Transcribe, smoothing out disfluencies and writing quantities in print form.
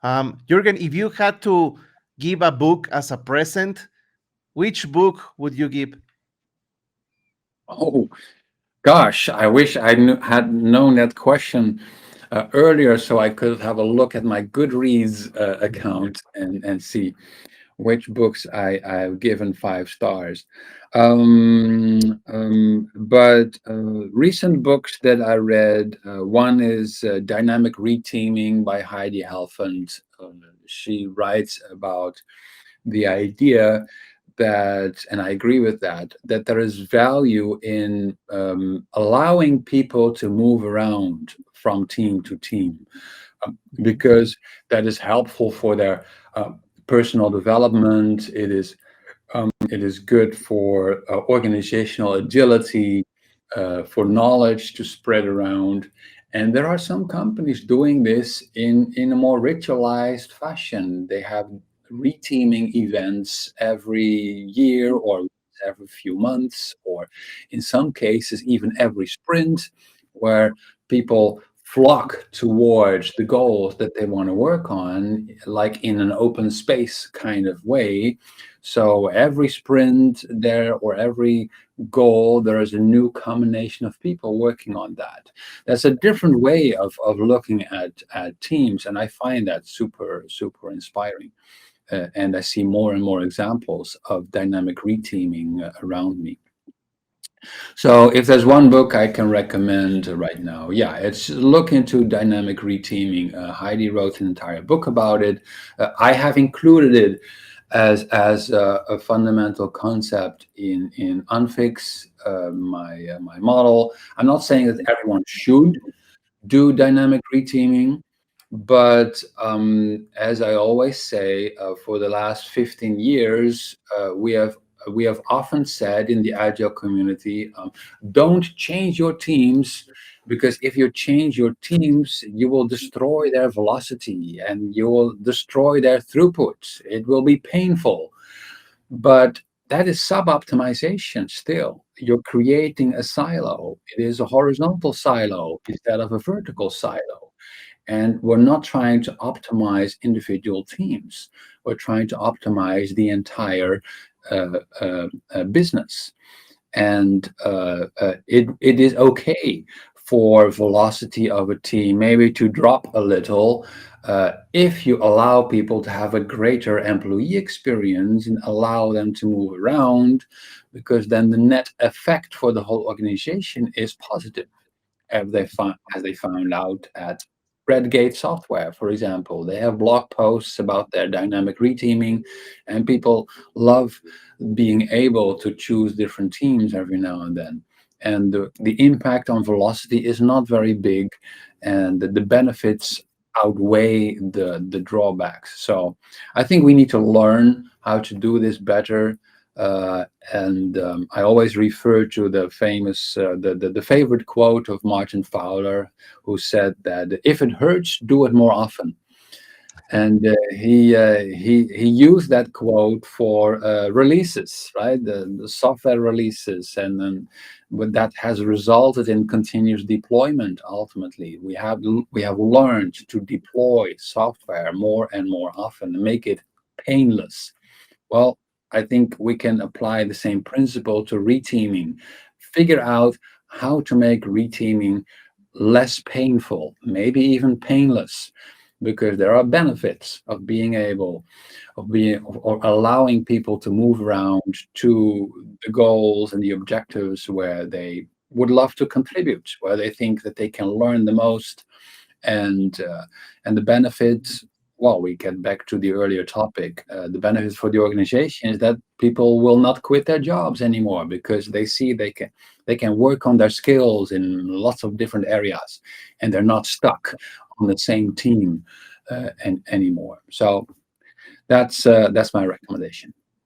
Jürgen, if you had to give a book as a present, which book would you give? Oh, gosh, I wish I had known that question earlier so I could have a look at my Goodreads account and see which books I've given 5 stars. But recent books that I read, one is Dynamic Reteaming by Heidi Halfand. She writes about the idea that, and I agree with that, that there is value in allowing people to move around from team to team, because that is helpful for their personal development. It is good for organizational agility, for knowledge to spread around. And there are some companies doing this in a more ritualized fashion. They have reteaming events every year or every few months, or in some cases, even every sprint, where people flock towards the goals that they want to work on, like in an open space kind of way. So every sprint there, or every goal, there is a new combination of people working on that. That's a different way of looking at teams, and I find that super, super inspiring. And I see more and more examples of dynamic reteaming around me. So if there's one book I can recommend right now, yeah, it's look into dynamic reteaming. Heidi wrote an entire book about it. I have included it as a fundamental concept in Unfix, my model. I'm not saying that everyone should do dynamic reteaming, but as I always say, for the last 15 years, we have often said in the Agile community, don't change your teams, because if you change your teams, you will destroy their velocity and you will destroy their throughput. It will be painful. But that is sub-optimization still. You're creating a silo. It is a horizontal silo instead of a vertical silo. And we're not trying to optimize individual teams. We're trying to optimize the entire business. And it is okay for velocity of a team maybe to drop a little, if you allow people to have a greater employee experience and allow them to move around, because then the net effect for the whole organization is positive, as they found out at Redgate Software, for example. They have blog posts about their dynamic reteaming, and people love being able to choose different teams every now and then. And the impact on velocity is not very big, and the benefits outweigh the drawbacks. So I think we need to learn how to do this better. And I always refer to the famous, the favorite quote of Martin Fowler, who said that if it hurts, do it more often. And he used that quote for releases, right? The software releases, and then but that has resulted in continuous deployment. Ultimately, we have learned to deploy software more and more often and make it painless. Well, I think we can apply the same principle to reteaming. Figure out how to make reteaming less painful, maybe even painless, because there are benefits of being able, of being, or allowing people to move around to the goals and the objectives where they would love to contribute, where they think that they can learn the most, and the benefits. Well, we get back to the earlier topic. The benefits for the organization is that people will not quit their jobs anymore, because they see they can work on their skills in lots of different areas, and they're not stuck on the same team anymore. So that's my recommendation.